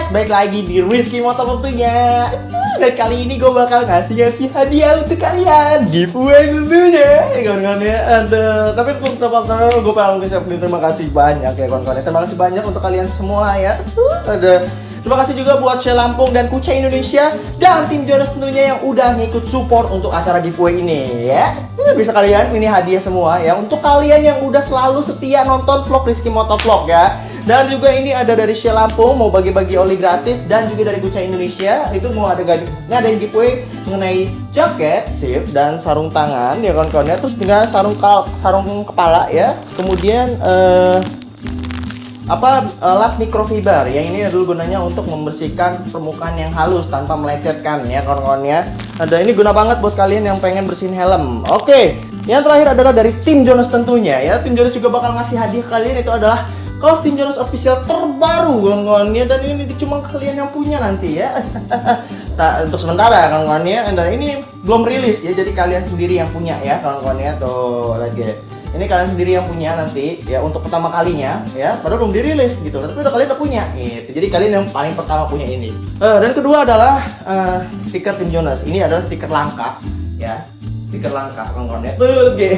guys, balik lagi di Rizky Motor tentunya. Dan kali ini gue bakal ngasih hadiah untuk kalian, giveaway tentunya ya kawan-kawan ya. Tapi untuk pertama gue pengen ngucapin terima kasih banyak ya kawan-kawan. Terima kasih banyak untuk kalian semua ya. Terima kasih juga buat Shell Lampung dan Kucai Indonesia dan tim Jonas tentunya yang udah ngikut support untuk acara giveaway ini ya. Bisa kalian, ini hadiah semua ya untuk kalian yang udah selalu setia nonton vlog Rizky Motovlog ya. Dan juga ini ada dari Shell Lampung mau bagi-bagi oli gratis, dan juga dari Kucai Indonesia itu mau ngadain giveaway mengenai jaket, shift dan sarung tangan ya kawan-kawan ya. Terus juga sarung kepala ya. Kemudian lap microfiber yang ini dulu gunanya untuk membersihkan permukaan yang halus tanpa melecetkan ya kawan-kawan ya. Ada ini guna banget buat kalian yang pengen bersihin helm. Oke, yang terakhir adalah dari tim Jonas tentunya ya. Tim Jonas juga bakal ngasih hadiah kalian, itu adalah kaos tim Jonas official terbaru kawan-kawan ya. Dan ini cuma kalian yang punya nanti ya. Untuk sementara kawan-kawan ya. Dan ini belum rilis ya, jadi kalian sendiri yang punya ya kawan-kawan ya. Tuh lagi. Ini kalian sendiri yang punya nanti ya untuk pertama kalinya ya, padahal belum dirilis gitu, tapi udah kalian udah punya gitu. Jadi kalian yang paling pertama punya ini. Dan kedua adalah stiker tim Jonas. Ini adalah stiker langka ya, stiker langka kawan-kawan ya. Tuh oke.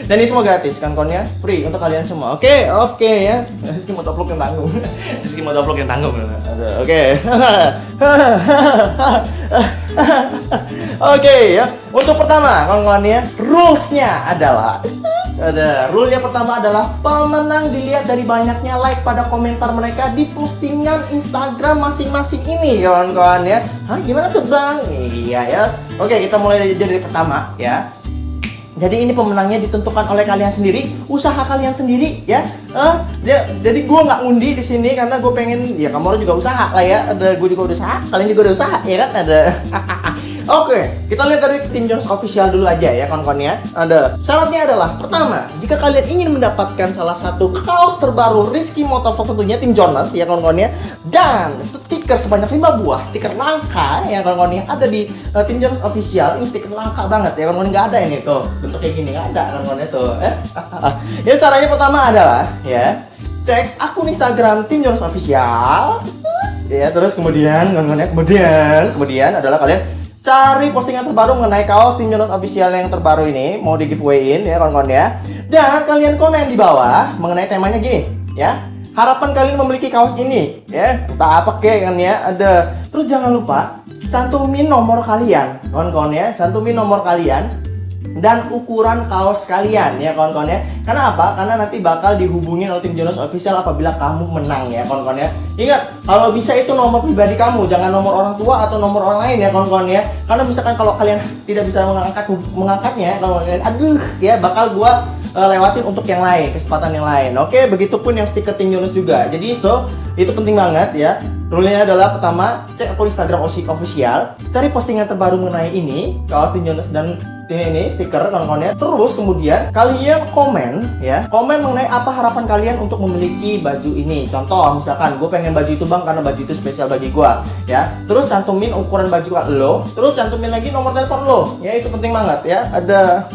Dan ini semua gratis kawan-kawan ya, free untuk kalian semua. Oke ya. Rizky Motovlog yang tanggung. Rizky Motovlog yang tanggung. Oke. Oke ya. Untuk pertama kawan-kawan ya, rules-nya adalah rule-nya pertama adalah pemenang dilihat dari banyaknya like pada komentar mereka di postingan Instagram masing-masing ini kawan-kawan ya. Hah, gimana tuh Bang? Iya ya. Oke, kita mulai dari pertama ya. Jadi ini pemenangnya ditentukan oleh kalian sendiri, usaha kalian sendiri ya. Jadi gue nggak ngundi di sini karena gue pengen ya kamu juga usaha lah ya. Ada gue juga usaha, kalian juga udah usaha ya kan ada. Oke, kita lihat dari tim Jonas official dulu aja ya kawan-kawan ya. Ada syaratnya adalah pertama, jika kalian ingin mendapatkan salah satu kaos terbaru Rizky Motovlog tentunya tim Jonas ya kawan-kawan ya, dan stiker sebanyak 5 buah stiker langka ya kawan-kawan yang ada di tim Jonas official. Ini stiker langka banget ya kawan-kawan, nggak ada ini tuh bentuk kayak gini, nggak ada kawan-kawan itu. Ya caranya pertama adalah ya cek akun Instagram tim Jonas official ya, terus kemudian kemudian adalah kalian cari postingan terbaru mengenai kaos tim Jonas official yang terbaru ini mau di giveaway-in ya kawan-kawan ya. Dan kalian komen di bawah mengenai temanya gini ya. Harapan kalian memiliki kaos ini ya. Entah apa kek kan ya. Ada. Terus jangan lupa cantumin nomor kalian kawan-kawan ya. Cantumin nomor kalian dan ukuran kaos kalian ya kawan-kawan ya. Karena apa? Karena nanti bakal dihubungin oleh tim Jonas official apabila kamu menang ya kawan-kawan ya. Ingat, kalau bisa itu nomor pribadi kamu, jangan nomor orang tua atau nomor orang lain ya kawan-kawan ya. Karena misalkan kalau kalian tidak bisa mengangkatnya kawan-kawan, aduh ya bakal gua lewatin untuk yang lain, kesempatan yang lain. Oke, begitupun yang stiker tim Jonas juga. Jadi itu penting banget ya. Rule-nya adalah pertama, cek akun Instagram official, cari postingan terbaru mengenai ini, kaos tim Jonas dan ini stiker kawan-kawan ya. Terus kemudian kalian komen ya, komen mengenai apa harapan kalian untuk memiliki baju ini. Contoh misalkan gue pengen baju itu Bang karena baju itu spesial bagi gue ya. Terus cantumin ukuran baju lo, terus cantumin lagi nomor telepon lo ya, itu penting banget ya. Ada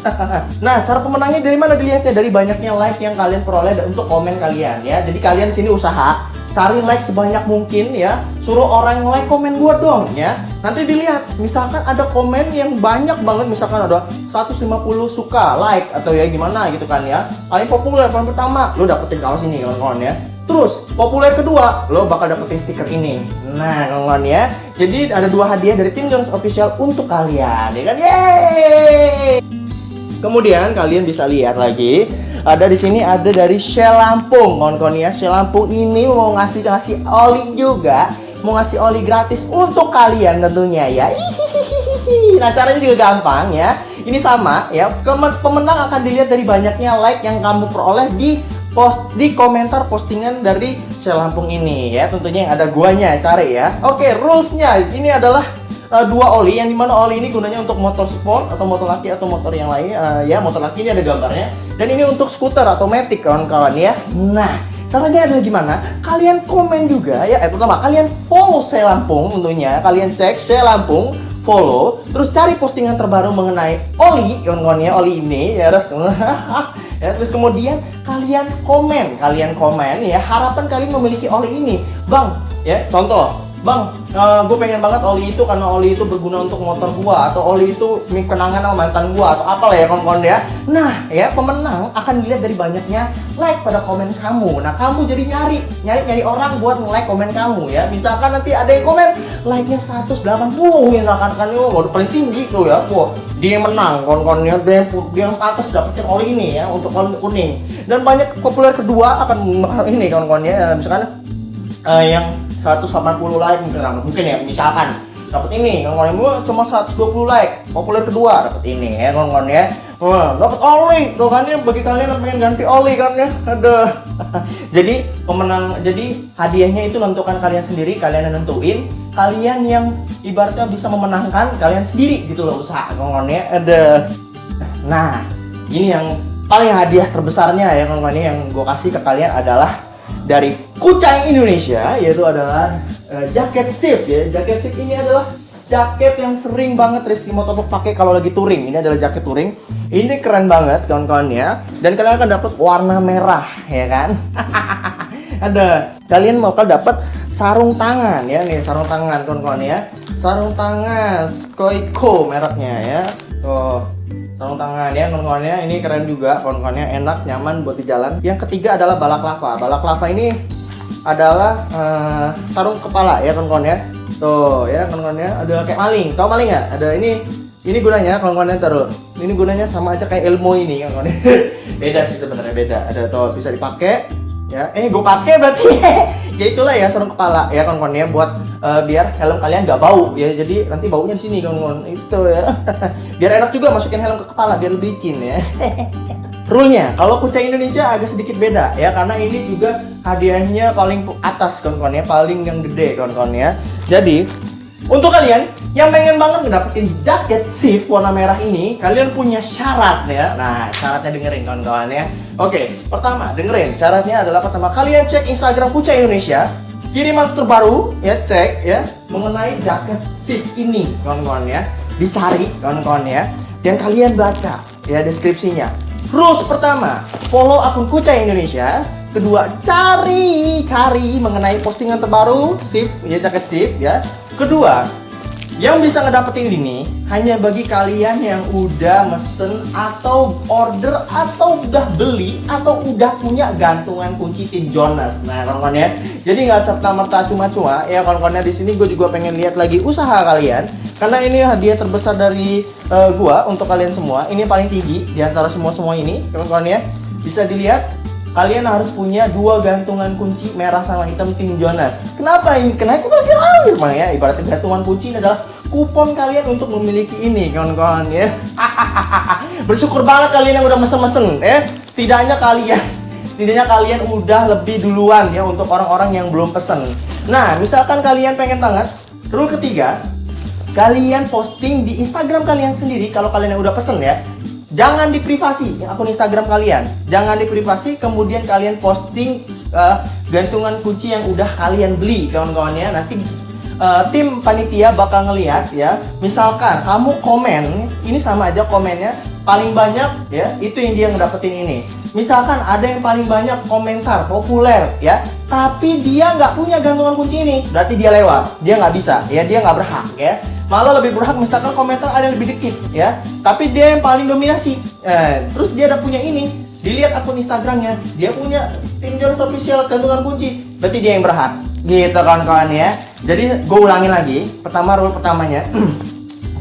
nah, cara pemenangnya dari mana dilihatnya? Dari banyaknya like yang kalian peroleh untuk komen kalian ya. Jadi kalian sini usaha cari like sebanyak mungkin ya, suruh orang like komen gua dong ya. Nanti dilihat misalkan ada komen yang banyak banget, misalkan ada 150 suka, like atau ya gimana gitu kan ya. Paling populer paling pertama lo dapetin kaos ini kawan-kawan ya. Terus populer kedua lo bakal dapetin stiker ini. Nah kawan-kawan ya, jadi ada 2 hadiah dari tim Jonas official untuk kalian ya kan. Yeay. Kemudian kalian bisa lihat lagi ada di sini ada dari Shell Lampung kawan-kawan ya. Shell Lampung ini mau ngasih oli juga, mau ngasih oli gratis untuk kalian tentunya ya. Nah caranya juga gampang ya. Ini sama ya. Pemenang akan dilihat dari banyaknya like yang kamu peroleh di komentar postingan dari Shell Lampung ini ya. Tentunya yang ada guanya cari ya. Oke, rules-nya ini adalah 2 oli, yang dimana oli ini gunanya untuk motor sport atau motor laki atau motor yang lain ya. Motor laki ini ada gambarnya, dan ini untuk skuter atau matic kawan-kawan ya. Nah caranya adalah gimana? Kalian komen juga ya. Pertama kalian follow Shell Lampung tentunya. Kalian cek Shell Lampung, follow, terus cari postingan terbaru mengenai oli kawan-kawan ya, oli ini ya. Terus Ya, terus kemudian kalian komen ya, harapan kalian memiliki oli ini. Bang, ya, contoh, Bang, gue pengen banget oli itu karena oli itu berguna untuk motor gua, atau oli itu kenangan sama mantan gua, atau apalah ya kawan-kawan ya. Nah, ya, pemenang akan dilihat dari banyaknya like pada komen kamu. Nah, kamu jadi nyari orang buat nge-like komen kamu ya. Misalkan nanti ada yang komen like-nya 180 misalkan, kan udah paling tinggi tuh ya. Wah, dia yang menang kawan-kawan ya, dia yang pantas dapetin oli ini ya untuk oli kuning. Dan banyak populer kedua akan ini kawan-kawan ya, misalkan yang 180 like mungkin ya, misalkan dapat ini, kawan-kawan gua cuma 120 like, populer kedua dapat ini ya kawan-kawan ya. Dapat oli tuh kan ya, bagi kalian yang pengen ganti oli kan ya. Ada. Jadi pemenang, jadi hadiahnya itu menentukan kalian sendiri, kalian yang nentuin, kalian yang ibaratnya bisa memenangkan kalian sendiri gitu loh, usaha kawan-kawan ya. Ada. Nah, ini yang paling hadiah terbesarnya ya kawan-kawan ya, yang gua kasih ke kalian adalah dari Kucai Indonesia, yaitu adalah jaket shift ya. Jaket shift ini adalah jaket yang sering banget Rizky Motovlog pakai kalau lagi touring. Ini adalah jaket touring. Ini keren banget kawan-kawan ya. Dan kalian akan dapat warna merah ya kan. Ada. Kalian bakal dapat sarung tangan ya, nih sarung tangan kawan-kawan ya. Sarung tangan Skoiko mereknya ya. Tuh. Sarung tangan ya kawan-kawan ya, ini keren juga kawan-kawan ya, enak, nyaman buat di jalan. Yang ketiga adalah balaklava. Balaklava ini adalah sarung kepala ya kawan-kawan ya. Tuh ya kawan-kawan ya, ada kayak maling. Tahu maling nggak? Ada ini gunanya kawan-kawan ya, taruh. Ini gunanya sama aja kayak Elmo ini kawan-kawan. Beda sih sebenarnya, beda. Ada tuh bisa dipakai ya. Gue pakai berarti. Ya itulah ya sarung kepala ya kawan-kawan ya, buat biar helm kalian nggak bau ya. Jadi nanti baunya di sini kawan-kawan. Itu ya. Biar enak juga masukin helm ke kepala biar lebih licin ya. Rule-nya kalau Kucai Indonesia agak sedikit beda ya, karena ini juga hadiahnya paling atas kawan-kawan ya, paling yang gede kawan-kawan ya. Jadi untuk kalian yang pengen banget ngedapetin jaket shift warna merah ini, kalian punya syarat ya. Nah, syaratnya dengerin kawan-kawan ya. Oke, pertama dengerin. Syaratnya adalah pertama, kalian cek Instagram Kucai Indonesia, kiriman terbaru ya, cek ya mengenai jaket shift ini kawan-kawan ya. Dicari kawan-kawan ya, dan kalian baca ya deskripsinya. Rules pertama, follow akun Kucai Indonesia. Kedua, cari mengenai postingan terbaru shift ya, jaket shift ya. Kedua, yang bisa ngedapetin ini hanya bagi kalian yang udah mesen atau order atau udah beli atau udah punya gantungan kunci Tim Jonas. Nah kawan-kawan ya, jadi nggak serta-merta cuma-cuma ya kawan-kawan ya. Di sini gue juga pengen lihat lagi usaha kalian, karena ini hadiah terbesar dari gua untuk kalian semua. Ini paling tinggi di antara semua ini kawan-kawan ya. Bisa dilihat, kalian harus punya 2 gantungan kunci merah sama hitam Tim Jonas. Kenapa ini? Kenapa lagi Bang ya? Ibaratnya gantungan kunci ini adalah kupon kalian untuk memiliki ini kawan-kawan ya. Bersyukur banget kalian yang udah mesen-mesen ya. Setidaknya kalian udah lebih duluan ya untuk orang-orang yang belum pesen. Nah, misalkan kalian pengen banget, rule ketiga, kalian posting di Instagram kalian sendiri kalau kalian yang udah pesen ya. Jangan diprivasi akun Instagram kalian. Jangan diprivasi, kemudian kalian posting gantungan kunci yang udah kalian beli kawan-kawan ya. Nanti tim panitia bakal ngelihat ya. Misalkan kamu komen, ini sama aja komennya paling banyak ya, itu yang dia ngedapetin ini. Misalkan ada yang paling banyak komentar populer ya, tapi dia nggak punya gantungan kunci ini, berarti dia lewat, dia nggak bisa ya, dia nggak berhak ya. Malah lebih berhak misalkan komentar ada yang lebih dikit ya, tapi dia yang paling dominasi. Terus dia udah punya ini, dilihat akun Instagramnya, dia punya Tim Jonas Official gantungan kunci, berarti dia yang berhak. Gitu kawan-kawan ya. Jadi gue ulangin lagi, pertama rule pertamanya,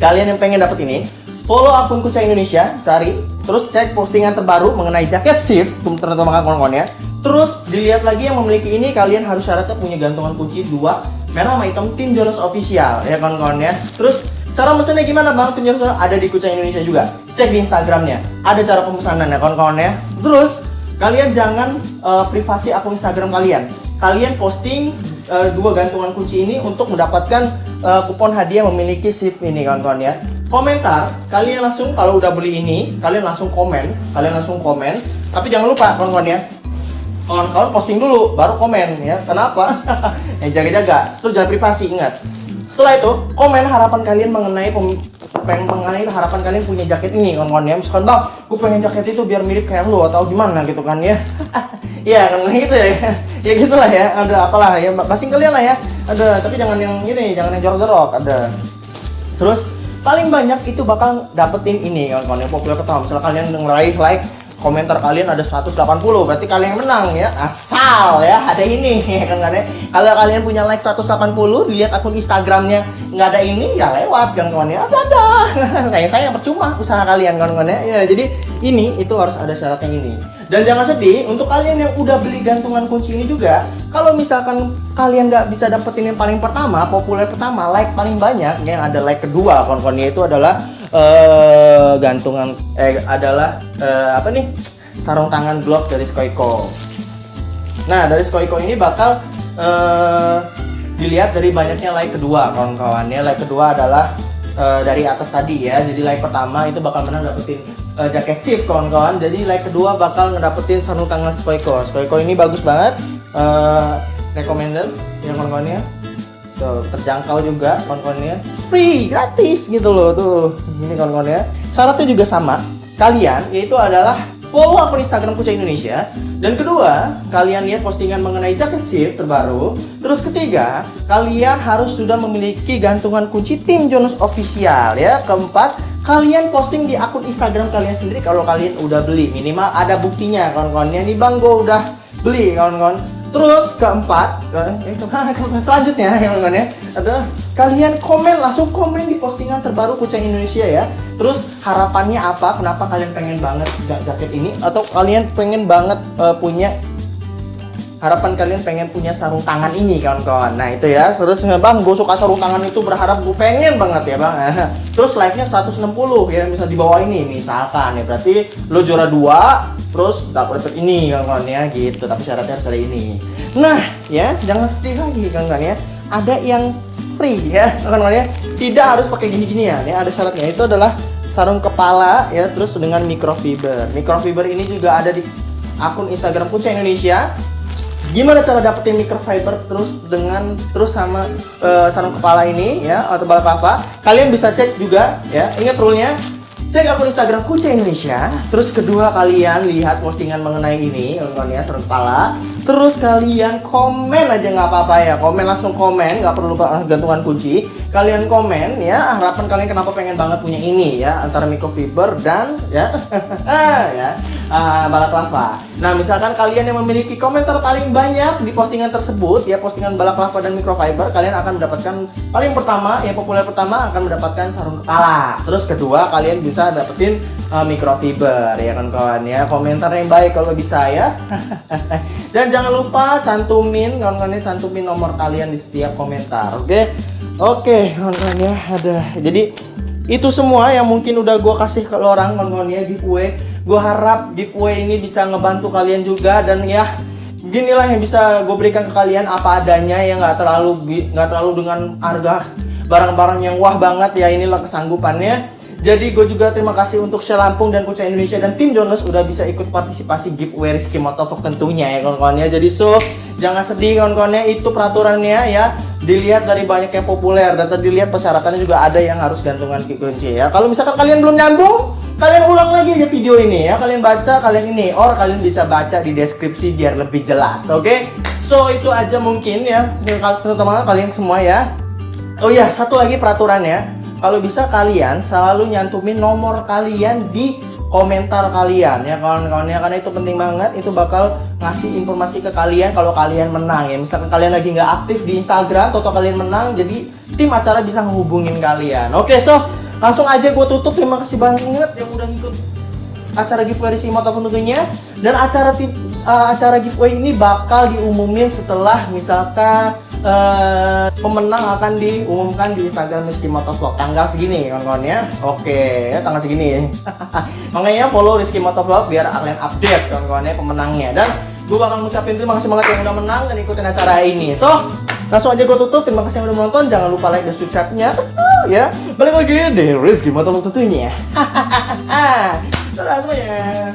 kalian yang pengen dapet ini, follow akun Kucai Indonesia, cari, terus cek postingan terbaru mengenai jaket shift, teman-teman kawan-kawan ya. Terus dilihat lagi yang memiliki ini, kalian harus syaratnya punya gantungan kunci 2 merah sama hitam Tim Jonas Official ya kawan-kawan ya. Terus cara mesennya gimana Bang? Tim Jonas ada di Kucai Indonesia juga. Cek di Instagramnya, ada cara pemesanan ya kawan-kawan ya. Terus kalian jangan privasi akun Instagram kalian. Kalian posting 2 gantungan kunci ini untuk mendapatkan kupon hadiah memiliki shift ini kawan-kawan ya. Komentar, kalian langsung kalau udah beli ini, kalian langsung komen. Tapi jangan lupa kawan-kawan ya, kawan-kawan posting dulu baru komen ya. Kenapa? Jaga-jaga. Terus jangan privasi, ingat. Setelah itu komen harapan kalian mengenai pengen mengenai harapan kalian punya jaket ini kawan-kawan ya. Misalkan bang, gue pengen jaket itu biar mirip kayak lu atau gimana gitu kan ya. Iya kan gitu ya. Ya gitulah ya. Ada apalah ya, masing kalian lah ya. Ada, tapi jangan yang ini, jangan yang jorok-jorok. Ada. Terus paling banyak itu bakal dapetin ini kawan-kawan yang populer pertama. Misalnya kalian ngeraih like, komentar kalian ada 180, berarti kalian yang menang ya. Asal ya ada ini ya kan ya. Kalau kalian punya like 180, dilihat akun Instagramnya nggak ada ini, ya lewat kan kawan ya. Ada. Sayang percuma usaha kalian kawan ya. Ya jadi ini itu harus ada syaratnya ini. Dan jangan sedih untuk kalian yang udah beli gantungan kunci ini juga. Kalau misalkan kalian nggak bisa dapetin yang paling pertama, populer pertama, like paling banyak, yang ada like kedua kawan-kawannya itu adalah gantungan apa nih, sarung tangan glove dari Skoiko. Nah dari Skoiko ini bakal dilihat dari banyaknya like kedua kawan-kawannya. Like kedua adalah dari atas tadi ya. Jadi like pertama itu bakal menang dapetin jaket shift kawan-kawan. Jadi like kedua bakal ngedapetin sarung tangan Skoiko. Skoiko ini bagus banget, recommended ya kawan-kawannya. Tuh, terjangkau juga kawan-kawannya, free, gratis gitu loh tuh. Ini kawan-kawannya. Syaratnya juga sama. Kalian yaitu adalah follow akun Instagram Kucai Indonesia. Dan kedua, kalian lihat postingan mengenai jaket shift terbaru. Terus ketiga, kalian harus sudah memiliki gantungan kunci Tim Jonas Official ya. Keempat, kalian posting di akun Instagram kalian sendiri kalau kalian udah beli. Minimal ada buktinya kawan-kawannya. Nih bang, gue udah beli kawan-kawan. Terus keempat, selanjutnya ya, adalah kalian langsung komen di postingan terbaru Kucai Indonesia ya. Terus harapannya apa? Kenapa kalian pengen banget jaket ini? Atau kalian pengen banget harapan kalian pengen punya sarung tangan ini kawan-kawan. Nah itu ya. Terus bang, gue suka sarung tangan itu, berharap gue pengen banget ya bang. Terus like-nya 160 ya, misal di bawah ini misalkan ya, berarti lo juara 2 terus dapat ini kawan-kawan ya gitu. Tapi syaratnya harus ada ini. Nah ya, jangan sedih lagi kawan-kawan ya. Ada yang free ya kawan-kawan ya. Tidak harus pakai gini-ginian ya. Ada syaratnya, itu adalah sarung kepala ya, terus dengan microfiber. Microfiber ini juga ada di akun Instagram Kucai Indonesia. Gimana cara dapetin microfiber terus sama sarung kepala ini ya, atau balaclava? Kalian bisa cek juga ya. Ingat rule-nya. Cek akun Instagram Kucai Indonesia. Terus kedua, kalian lihat postingan mengenai ini kawan-kawan ya, sarung kepala. Terus kalian komen aja, nggak apa-apa ya. Komen, langsung komen, nggak perlu gantungan kunci. Kalian komen ya, harapan kalian kenapa pengen banget punya ini ya, antara microfiber dan ya balaclava. Nah misalkan kalian yang memiliki komentar paling banyak di postingan tersebut ya, postingan balaclava dan microfiber, kalian akan mendapatkan paling pertama, yang populer pertama akan mendapatkan sarung kepala. Terus kedua, kalian bisa dapetin microfiber ya kawan-kawan ya. Komentar yang baik kalau bisa ya. Dan jangan lupa cantumin kawan-kawannya, cantumin nomor kalian di setiap komentar. Oke kawan-kawan ya. Jadi itu semua yang mungkin udah gue kasih ke orang kawan-kawan ya, giveaway. Gue harap giveaway ini bisa ngebantu kalian juga. Dan ya ginilah yang bisa gue berikan ke kalian apa adanya ya, nggak terlalu dengan harga barang-barang yang wah banget ya. Inilah kesanggupannya. Jadi gue juga terima kasih untuk Shell Lampung dan Kucai Indonesia dan Tim Jonas udah bisa ikut partisipasi giveaway Rizky Motovlog tentunya ya kawan-kawan ya. Jadi jangan sedih kawan-kawan ya, itu peraturannya ya. Dilihat dari banyak yang populer dan tadi lihat persyaratannya juga ada yang harus gantungan kunci ya. Kalau misalkan kalian belum nyambung, kalian ulang lagi aja video ini ya. Kalian baca, kalian kalian bisa baca di deskripsi biar lebih jelas. Oke? So itu aja mungkin ya teman-teman kalian semua ya. Oh ya, satu lagi peraturannya. Kalau bisa kalian selalu nyantumin nomor kalian di komentar kalian ya kawan-kawan ya, karena itu penting banget. Itu bakal ngasih informasi ke kalian kalau kalian menang ya. Misalkan kalian lagi nggak aktif di Instagram atau kalian menang, jadi tim acara bisa menghubungin kalian. Oke, so langsung aja gue tutup. Terima kasih banget yang udah ngikut acara giveaway Rizky Motovlog tentunya. Dan acara giveaway ini bakal diumumin setelah misalkan pemenang akan diumumkan di Instagram Rizky Motovlog tanggal segini kawan-kawan ya. Oke ya, tanggal segini ya. Makanya follow Rizky Motovlog biar kalian update kawan-kawan ya pemenangnya. Dan gue bakal ngucapin terima kasih banget yang udah menang dan ikutin acara ini. So langsung aja gue tutup. Terima kasih yang udah menonton. Jangan lupa like dan subscribe-nya ya. Balik lagi di Rizky Motovlog tentunya. Dadah semuanya.